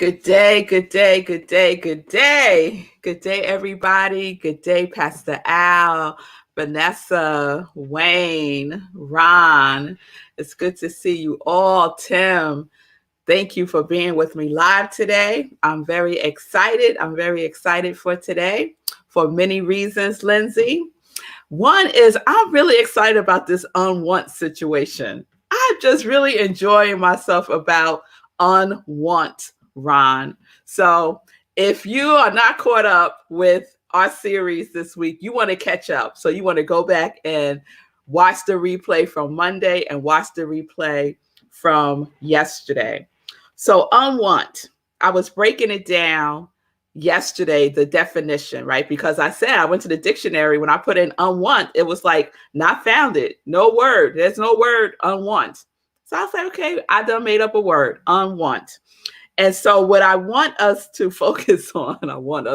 Good day, good day, good day, good day. Good day, everybody. Good day, Pastor Al, Vanessa, Wayne, Ron. It's good to see you all. Tim, thank you for being with me live today. I'm very excited. I'm very excited for today for many reasons, Lindsay. One is I'm really excited about this unwant situation. I'm just really enjoying myself about unwant, Ron. So if you are not caught up with our series this week, you want to catch up. So you want to go back and watch the replay from Monday and watch the replay from yesterday. So unwant, I was breaking it down yesterday, the definition, right? Because I said I went to the dictionary. When I put in unwant, it was like not founded, no word. There's no word unwant. So I was like, okay, I done made up a word, unwant. And so what I want us to focus on, what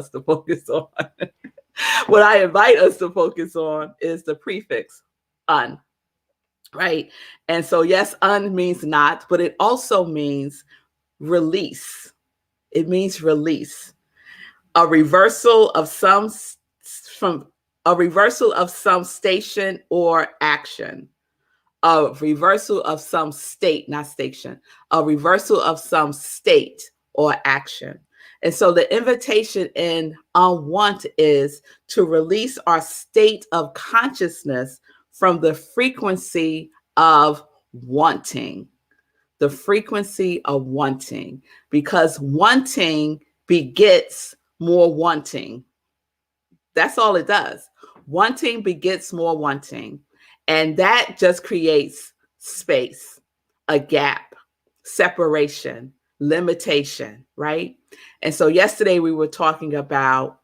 I invite us to focus on is the prefix un, right? And so yes, un means not, but it also means release. It means release. A reversal of some station or action. A reversal of some state, not station. A reversal of some state or action. And so the invitation in unwant is to release our state of consciousness from the frequency of wanting. The frequency of wanting, because wanting begets more wanting. That's all it does. Wanting begets more wanting. And that just creates space, a gap, separation, limitation, right? And so yesterday we were talking about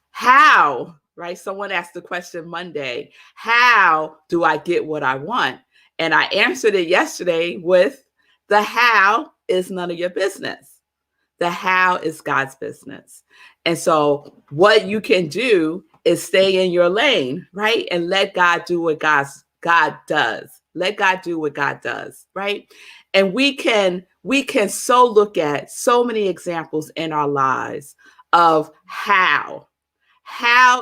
how, right? Someone asked the question Monday, how do I get what I want? And I answered it yesterday with the how is none of your business. The how is God's business. And so what you can do is stay in your lane, right? And let God do what God does. Let God do what God does, right? And we can so look at so many examples in our lives of how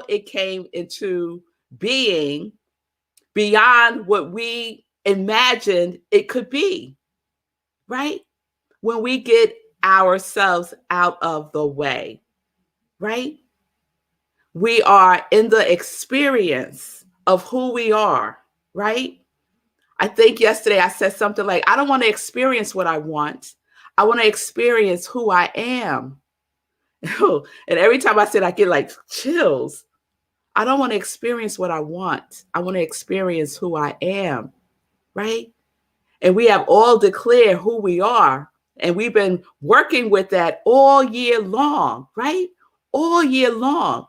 it came into being beyond what we imagined it could be, right? When we get ourselves out of the way, right? We are in the experience of who we are, right? I think yesterday I said something like, I don't want to experience what I want. I want to experience who I am. And every time I said, I get like chills. I don't want to experience what I want. I want to experience who I am, right? And we have all declared who we are. And we've been working with that all year long, right? All year long.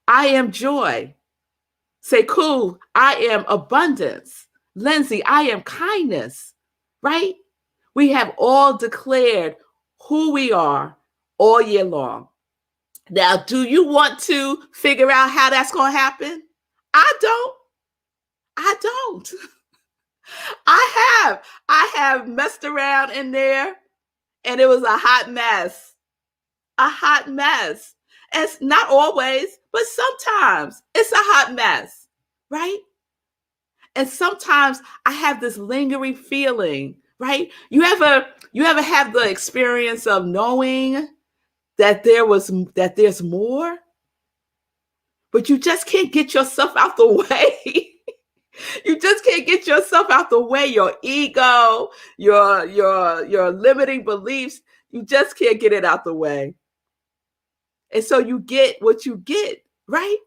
I am joy. Say, cool, I am abundance. Lindsay, I am kindness, right? We have all declared who we are all year long. Now, do you want to figure out how that's going to happen? I don't. I have messed around in there and it was a hot mess. A hot mess. And it's not always, but sometimes it's a hot mess, right? And sometimes I have this lingering feeling, right? You ever have the experience of knowing that there's more, but you just can't get yourself out the way. You just can't get yourself out the way. Your ego, your limiting beliefs, you just can't get it out the way. And so you get what you get, right?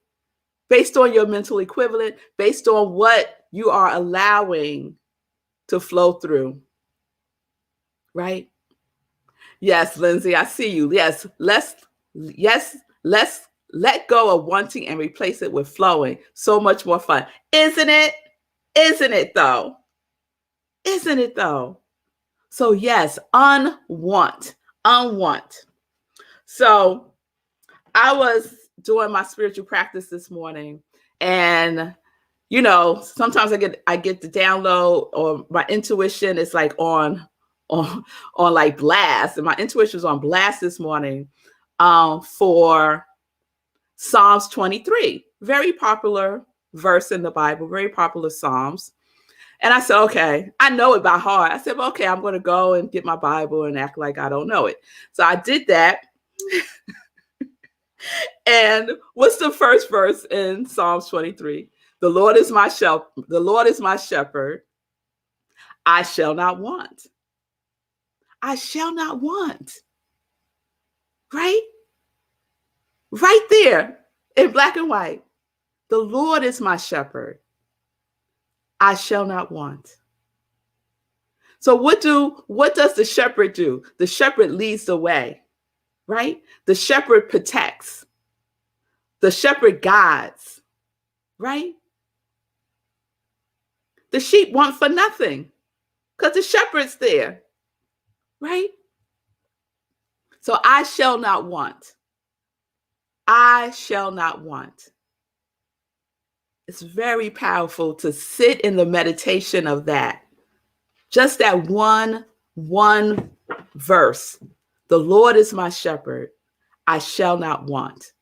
Based on your mental equivalent, based on what you are allowing to flow through, right? Yes, Lindsay, I see you. Yes, let's let go of wanting and replace it with flowing. So much more fun. Isn't it? Isn't it though? Isn't it though? So yes, unwant. So I was doing my spiritual practice this morning, and sometimes I get the download, or my intuition is like on on like blast, and my intuition was on blast this morning for Psalms 23, very popular verse in the Bible, very popular Psalms. And I said, okay, I know it by heart. I said, well, okay, I'm going to go and get my Bible and act like I don't know it. So I did that. And what's the first verse in Psalms 23? The Lord is my shepherd. The Lord is my shepherd. I shall not want. I shall not want. Right? Right there in black and white. The Lord is my shepherd. I shall not want. So what does the shepherd do? The shepherd leads the way, right? The shepherd protects. The shepherd guides, right? The sheep want for nothing because the shepherd's there, right? So I shall not want. I shall not want. It's very powerful to sit in the meditation of that. Just that one verse. The Lord is my shepherd. I shall not want.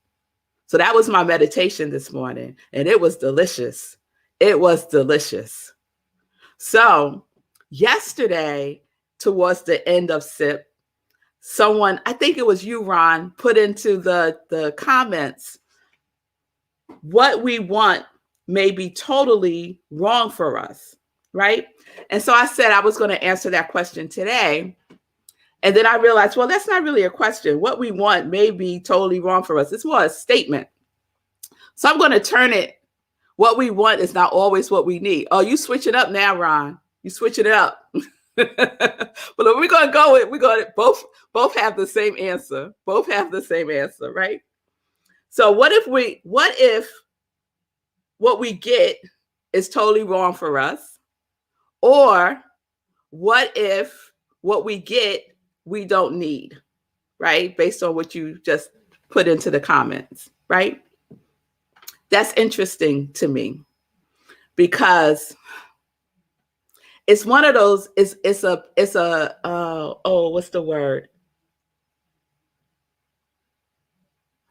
So that was my meditation this morning, and it was delicious. It was delicious. So yesterday, towards the end of SIP, someone, I think it was you, Ron, put into the comments, what we want may be totally wrong for us, right? And so I said I was going to answer that question today. And then I realized, well, that's not really a question. What we want may be totally wrong for us. It's more a statement. So I'm going to turn it. What we want is not always what we need. Oh, you switch it up now, Ron. You switch it up. But we're going to go with, we're going to both have the same answer. Both have the same answer, right? So what if what we get is totally wrong for us? Or what if what we get, we don't need, right? Based on what you just put into the comments, right? That's interesting to me because it's one of those, what's the word?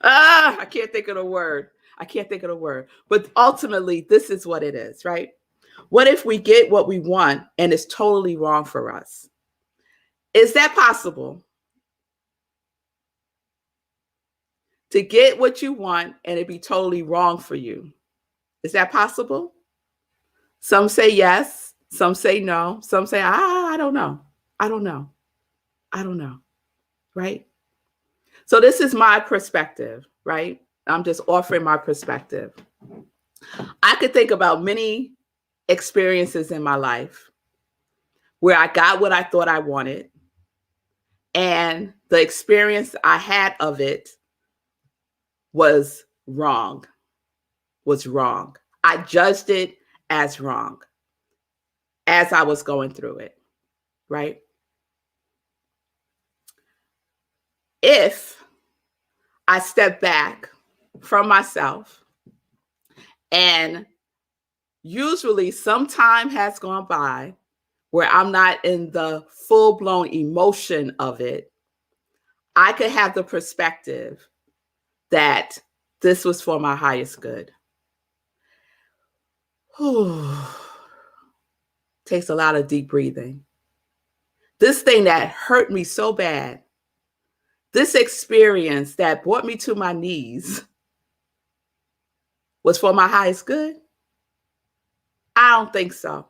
I can't think of the word. But ultimately, this is what it is, right? What if we get what we want and it's totally wrong for us? Is that possible? To get what you want and it be totally wrong for you. Is that possible? Some say yes. Some say no. Some say, I don't know. I don't know. Right? So this is my perspective, right? I'm just offering my perspective. I could think about many experiences in my life where I got what I thought I wanted, and the experience I had of it was wrong. I judged it as wrong as I was going through it, right? If I step back from myself, and usually some time has gone by where I'm not in the full-blown emotion of it, I could have the perspective that this was for my highest good. Takes a lot of deep breathing. This thing that hurt me so bad, this experience that brought me to my knees, was for my highest good? I don't think so.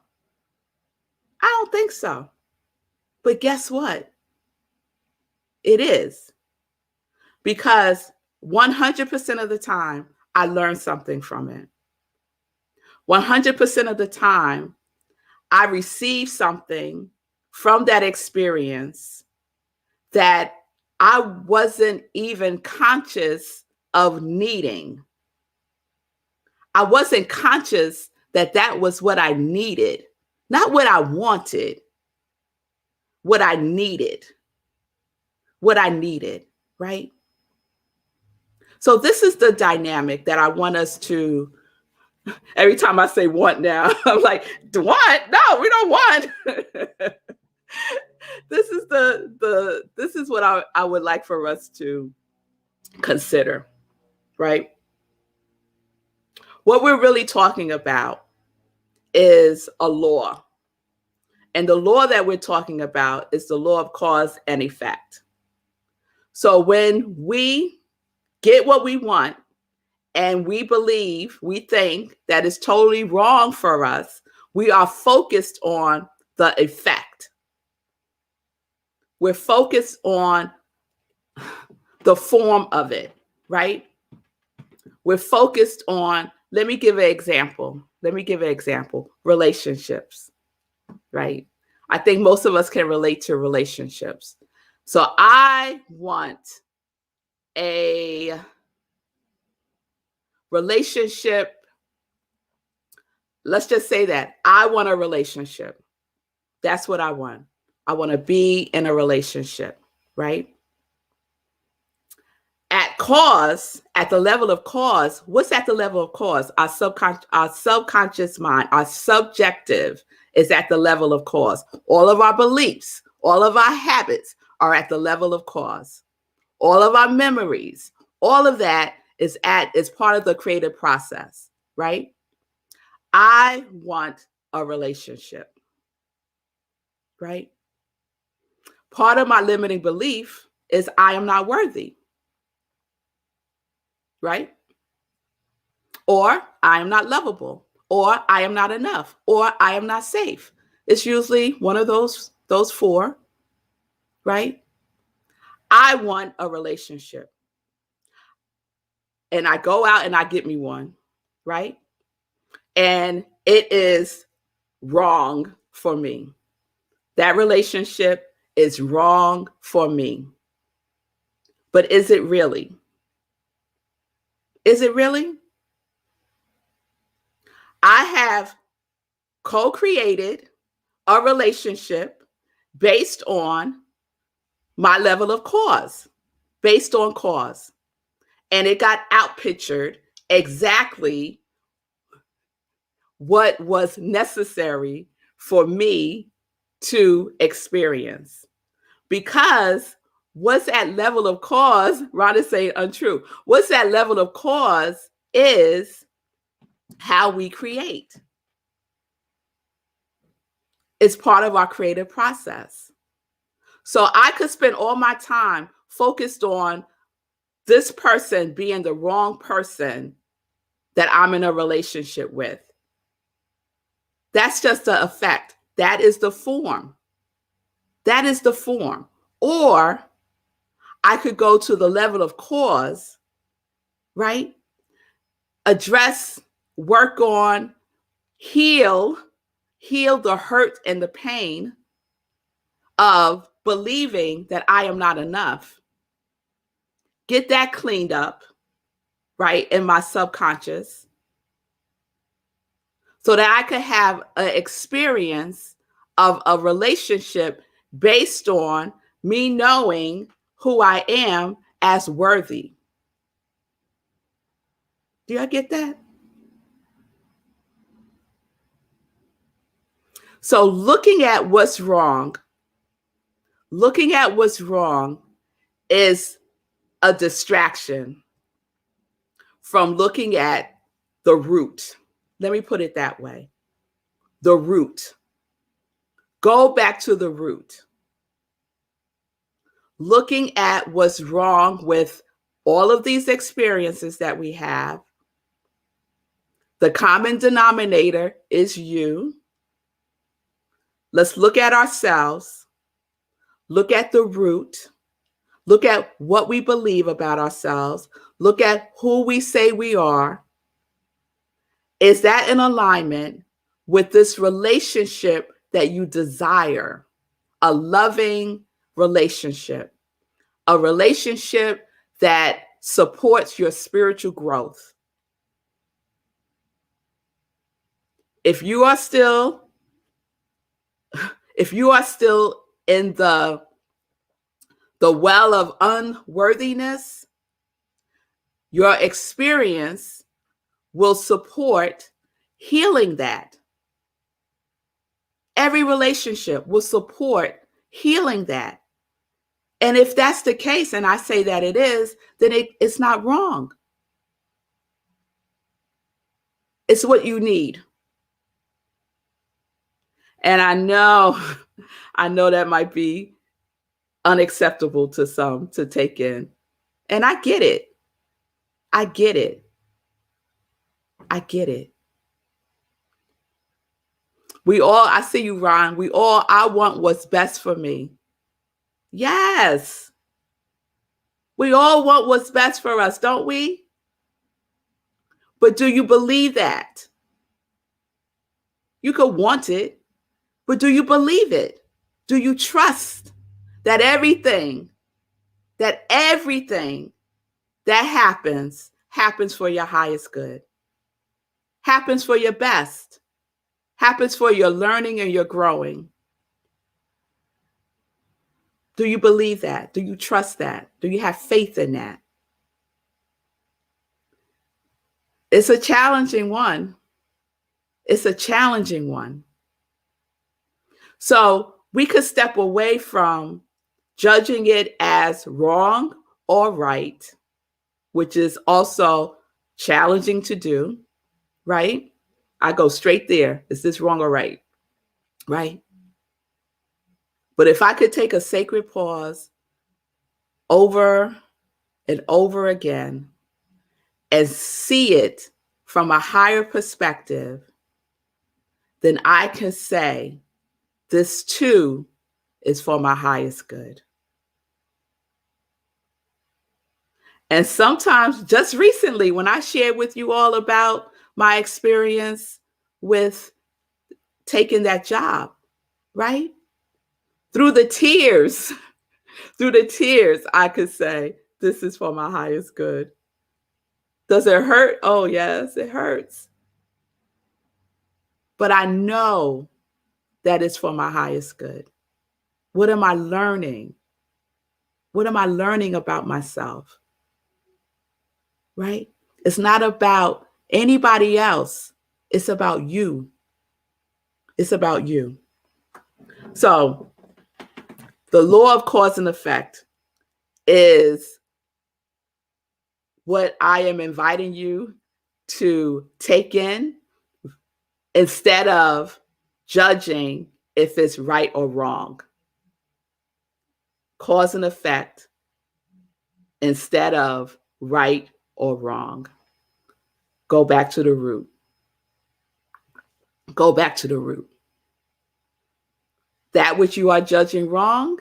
But guess what? It is. Because 100% of the time, I learned something from it. 100% of the time, I received something from that experience that I wasn't even conscious of needing. I wasn't conscious that that was what I needed, not what I wanted, what I needed, right? So this is the dynamic that I want us to, every time I say want now, I'm like, want? No, we don't want. this is this is what I would like for us to consider, right? What we're really talking about is a law. And the law that we're talking about is the law of cause and effect. So when we get what we want and we believe, we think that is totally wrong for us, we are focused on the effect. We're focused on the form of it, right? We're focused on, let me give an example. Relationships, right? I think most of us can relate to relationships. So I want a relationship. Let's just say that I want a relationship. That's what I want. I want to be in a relationship, right? At the level of cause, what's at the level of cause? Our subconscious mind, our subjective is at the level of cause. All of our beliefs, all of our habits are at the level of cause. All of our memories, all of that is part of the creative process, right? I want a relationship, right? Part of my limiting belief is I am not worthy, right? Or I am not lovable, or I am not enough, or I am not safe. It's usually one of those four, right? I want a relationship. And I go out and I get me one, right? And it is wrong for me. That relationship is wrong for me. But is it really? Is it really? I have co-created a relationship based on my level of cause, based on cause. And it got outpictured exactly what was necessary for me to experience. Because what's that level of cause, Ron is saying untrue. What's that level of cause is how we create. It's part of our creative process. So I could spend all my time focused on this person being the wrong person that I'm in a relationship with. That's just the effect. That is the form. That is the form. Or I could go to the level of cause, right? Address, work on, heal the hurt and the pain of believing that I am not enough. Get that cleaned up, right, in my subconscious so that I could have an experience of a relationship based on me knowing who I am as worthy. Do y'all get that? So looking at what's wrong is a distraction from looking at the root. Let me put it that way. The root. Go back to the root. Looking at what's wrong with all of these experiences that we have. The common denominator is you. Let's look at ourselves. Look at the root. Look at what we believe about ourselves. Look at who we say we are. Is that in alignment with this relationship that you desire? A loving relationship, a relationship that supports your spiritual growth. If you are still in the well of unworthiness, your experience will support healing that. Every relationship will support healing that. And if that's the case, and I say that it is, then it's not wrong. It's what you need. And I know that might be unacceptable to some to take in. And I get it. I get it. I get it. I see you, Ron. I want what's best for me. Yes. We all want what's best for us, don't we? But do you believe that? You could want it, but do you believe it? Do you trust that everything that happens for your highest good, happens for your best, happens for your learning and your growing? Do you believe that? Do you trust that? Do you have faith in that? It's a challenging one. It's a challenging one. So we could step away from judging it as wrong or right, which is also challenging to do, right? I go straight there. Is this wrong or right? Right? But if I could take a sacred pause over and over again and see it from a higher perspective, then I can say, this too is for my highest good. And sometimes, just recently, when I shared with you all about my experience with taking that job, right? Through the tears, I could say, this is for my highest good. Does it hurt? Oh, yes, it hurts. But I know that it's for my highest good. What am I learning? What am I learning about myself? Right? It's not about anybody else. It's about you. It's about you. So the law of cause and effect is what I am inviting you to take in instead of judging if it's right or wrong. Cause and effect instead of right or wrong. Go back to the root. Go back to the root. That which you are judging wrong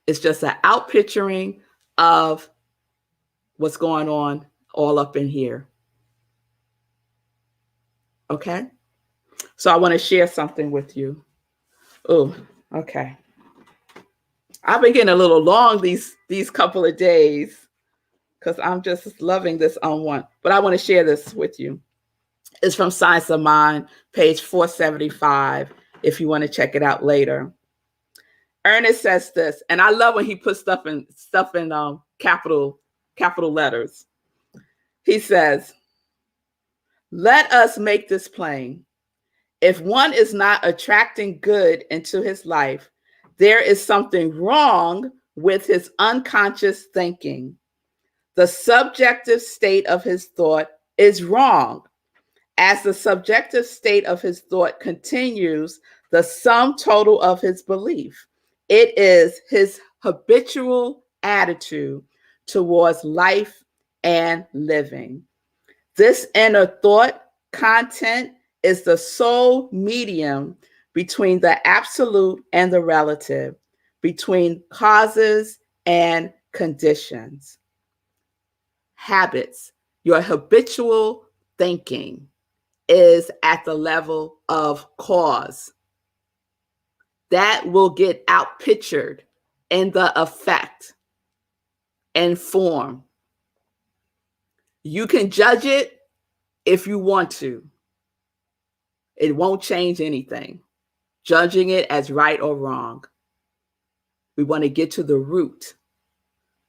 is just an outpicturing of what's going on all up in here. Okay? So I want to share something with you. Oh, okay. I've been getting a little long these couple of days because I'm just loving this on one. But I want to share this with you. It's from Science of Mind, page 475, if you want to check it out later. Ernest says this, and I love when he puts stuff in capital letters. He says, let us make this plain. If one is not attracting good into his life, there is something wrong with his unconscious thinking. The subjective state of his thought is wrong. As the subjective state of his thought continues, the sum total of his belief. It is his habitual attitude towards life and living. This inner thought content is the sole medium between the absolute and the relative, between causes and conditions. Habits, your habitual thinking is at the level of cause. That will get outpictured in the effect and form. You can judge it if you want to. It won't change anything. Judging it as right or wrong. We want to get to the root.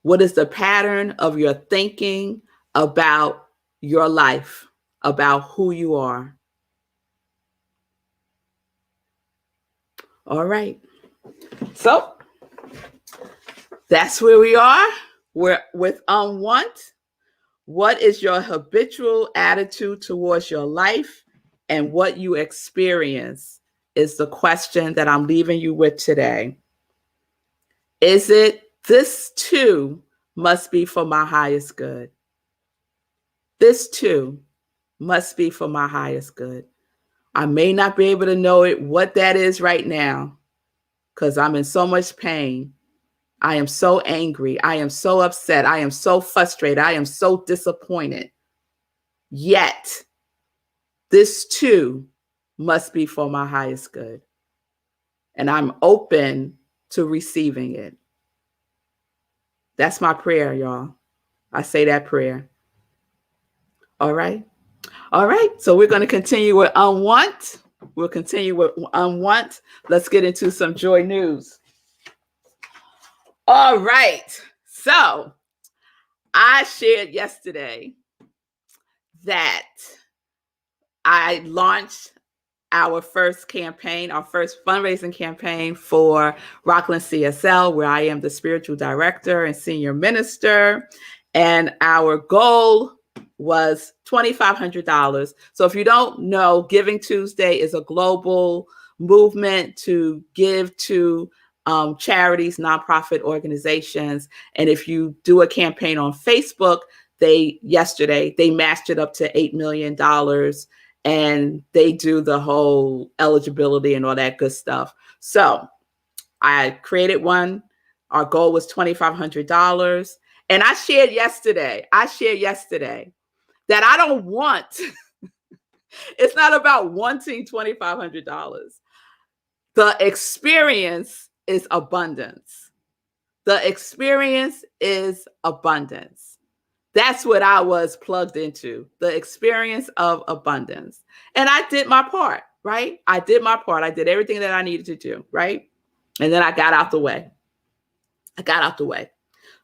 What is the pattern of your thinking about your life, about who you are? All right. So that's where we are. We're with unwanted. What is your habitual attitude towards your life and what you experience is the question that I'm leaving you with today. Is it this too must be for my highest good? This too must be for my highest good. I may not be able to know what that is right now because I'm in so much pain. I am so angry. I am so upset. I am so frustrated. I am so disappointed. Yet, this too must be for my highest good. And I'm open to receiving it. That's my prayer, y'all. I say that prayer. All right. All right. So we're going to continue with unwanted. We'll continue with unwanted. Let's get into some joy news. All right. So I shared yesterday that I launched our first campaign, our first fundraising campaign for Rockland CSL, where I am the spiritual director and senior minister. And our goal was $2,500. So if you don't know, Giving Tuesday is a global movement to give to charities, nonprofit organizations. And if you do a campaign on Facebook, yesterday they matched it up to $8 million. And they do the whole eligibility and all that good stuff. So I created one. Our goal was $2,500. And I shared yesterday that I don't want, it's not about wanting $2,500. The experience is abundance. The experience is abundance. That's what I was plugged into, the experience of abundance. And I did my part, right? I did my part. I did everything that I needed to do, right? And then I got out the way.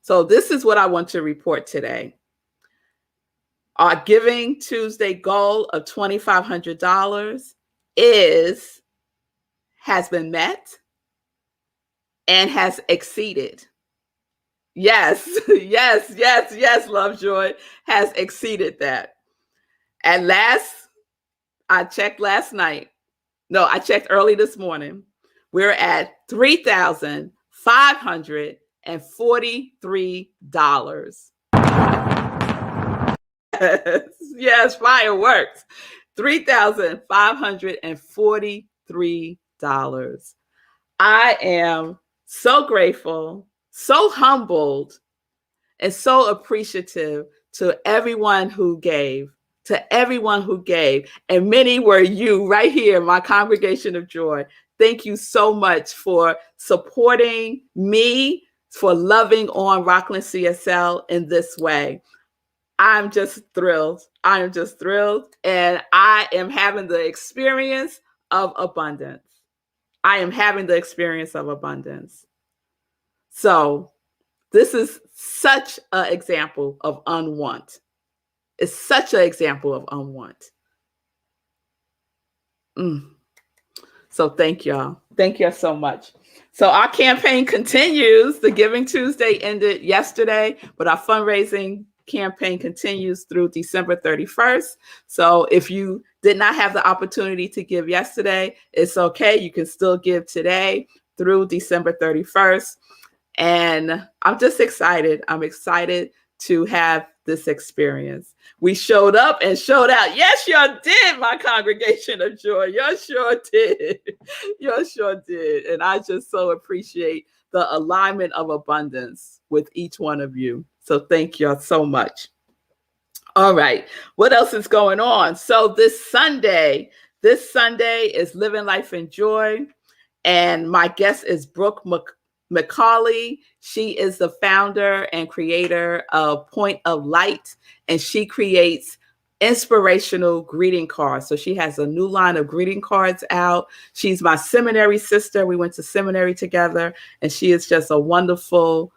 So this is what I want to report today. Our Giving Tuesday goal of $2,500 has been met and has exceeded. Yes, Lovejoy has exceeded that. And I checked last night. No, I checked early this morning. We're at $3,543. Yes, fireworks. $3,543. I am so grateful, so humbled, and so appreciative to everyone who gave, and many were you right here, my congregation of joy. Thank you so much for supporting me, for loving on Rockland CSL in this way. I'm just thrilled. And I am having the experience of abundance. So this is such an example of unwanted. It's such an example of unwanted. So thank y'all. Thank y'all so much. So our campaign continues. The Giving Tuesday ended yesterday, but our fundraising campaign continues through December 31st. So if you did not have the opportunity to give yesterday, it's okay. You can still give today through December 31st. And I'm just excited. I'm excited to have this experience. We showed up and showed out. Yes, y'all did, my congregation of joy. Y'all sure did. And I just so appreciate the alignment of abundance with each one of you. So thank y'all so much. All right. What else is going on? So this Sunday is Living Life in Joy. And my guest is Brooke McCauley. She is the founder and creator of Point of Light, and she creates inspirational greeting cards. So she has a new line of greeting cards out. She's my seminary sister. We went to seminary together, and she is just a wonderful,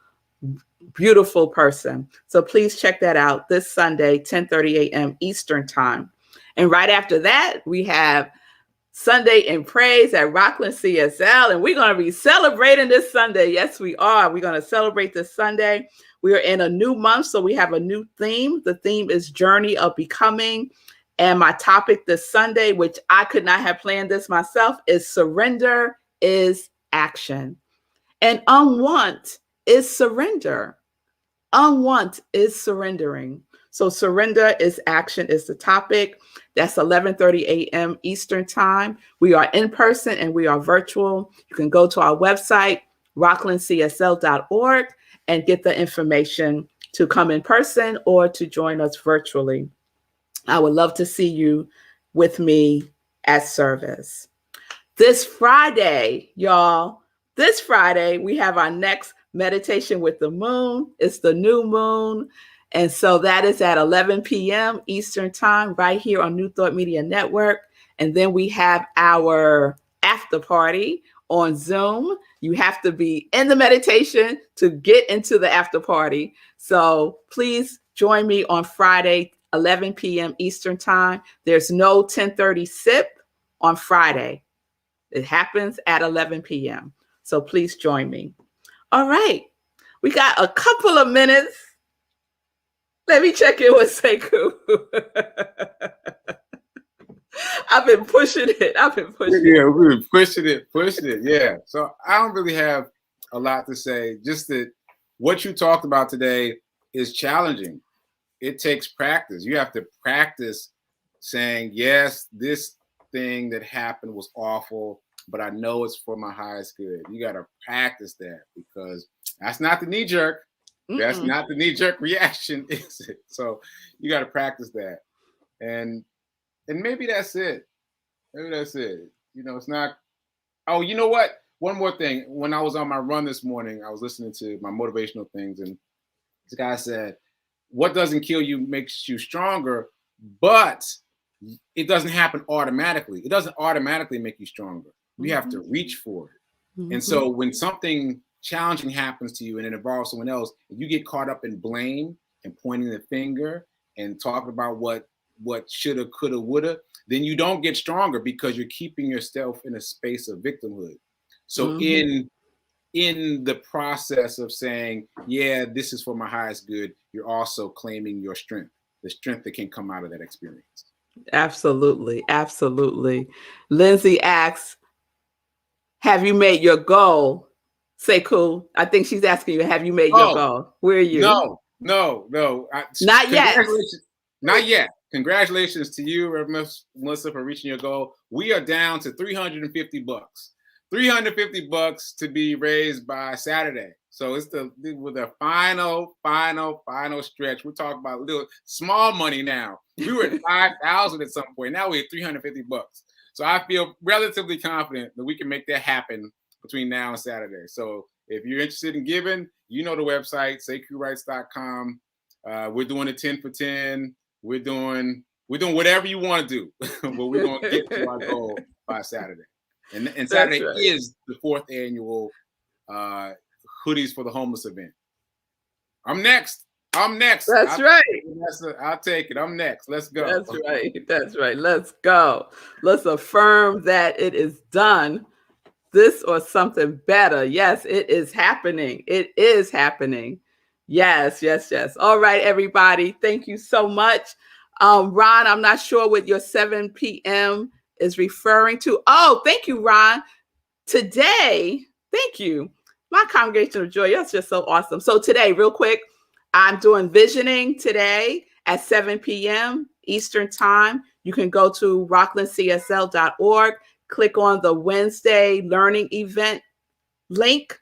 beautiful person. So please check that out this Sunday, 10:30 a.m. Eastern time. And right after that, we have Sunday in Praise at Rockland CSL. And we're going to be celebrating this Sunday. Yes, we are. We're going to celebrate this Sunday. We are in a new month, so we have a new theme. The theme is Journey of Becoming. And my topic this Sunday, which I could not have planned this myself, is Surrender is Action. And unwant is surrender. Unwant is surrendering. So surrender is action is the topic. That's 11:30 a.m. Eastern time. We are in person and we are virtual. You can go to our website, rocklandcsl.org, and get the information to come in person or to join us virtually. I would love to see you with me at service. This Friday, y'all, this Friday, we have our next meditation with the moon. It's the new moon. And so that is at 11 p.m. Eastern time, right here on New Thought Media Network. And then we have our after party on Zoom. You have to be in the meditation to get into the after party. So please join me on Friday, 11 p.m. Eastern time. There's no 10:30 sip on Friday. It happens at 11 p.m. So please join me. All right. We got a couple of minutes. Let me check in with Sekou. I've been pushing it. Yeah, we've been pushing it. Yeah. So I don't really have a lot to say. Just that what you talked about today is challenging. It takes practice. You have to practice saying, yes, this thing that happened was awful, but I know it's for my highest good. You got to practice that because that's not the knee jerk. That's not the knee-jerk reaction, is it? So you got to practice that. And maybe that's it. Maybe that's it. You know, it's not. Oh, you know what? One more thing. When I was on my run this morning, I was listening to my motivational things, and this guy said, what doesn't kill you makes you stronger, but it doesn't happen automatically. It doesn't automatically make you stronger. You have to reach for it. And so when something challenging happens to you and it involves someone else, and you get caught up in blame and pointing the finger and talking about what shoulda, coulda, woulda, then you don't get stronger because you're keeping yourself in a space of victimhood. So in the process of saying, yeah, this is for my highest good, you're also claiming your strength, the strength that can come out of that experience. Absolutely. Absolutely. Lindsay asks, have you made your goal? Sekou, I think she's asking you, have you made your goal? Where are you? No. Not yet. Not yet. Congratulations to you, Reverend Melissa, for reaching your goal. We are down to $350. $350 to be raised by Saturday. So it's with the final stretch. We're talking about little small money now. We were at 5,000 at some point. Now we're at $350. So I feel relatively confident that we can make that happen between now and Saturday. So if you're interested in giving, you know the website, SekouWrites.com. We're doing a 10 for 10. We're doing whatever you want to do, but we're going to get to our goal by Saturday. And Saturday is the 4th annual Hoodies for the Homeless event. I'm next. That's right. I'll take it. I'm next. Let's go. That's right. Let's go. Let's affirm that it is done. This or something better. Yes, it is happening. It is happening. Yes. All right, everybody. Thank you so much. Ron, I'm not sure what your 7 p.m. is referring to. Oh, thank you, Ron. Today, thank you. My Congregation of Joy, that's just so awesome. So today, real quick, I'm doing visioning today at 7 p.m. Eastern time. You can go to rocklandcsl.org, click on the Wednesday learning event link,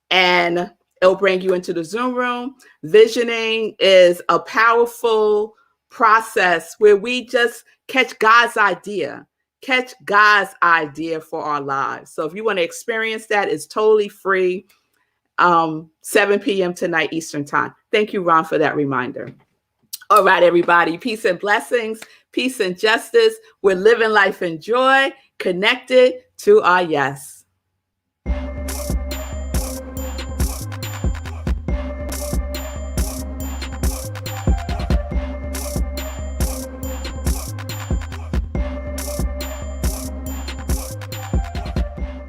and it'll bring you into the Zoom room. Visioning is a powerful process where we just catch God's idea for our lives. So if you want to experience that, it's totally free. 7 p.m. tonight Eastern time. Thank you, Ron, for that reminder. All right, everybody. Peace and blessings, peace and justice. We're living life in joy, connected to our yes.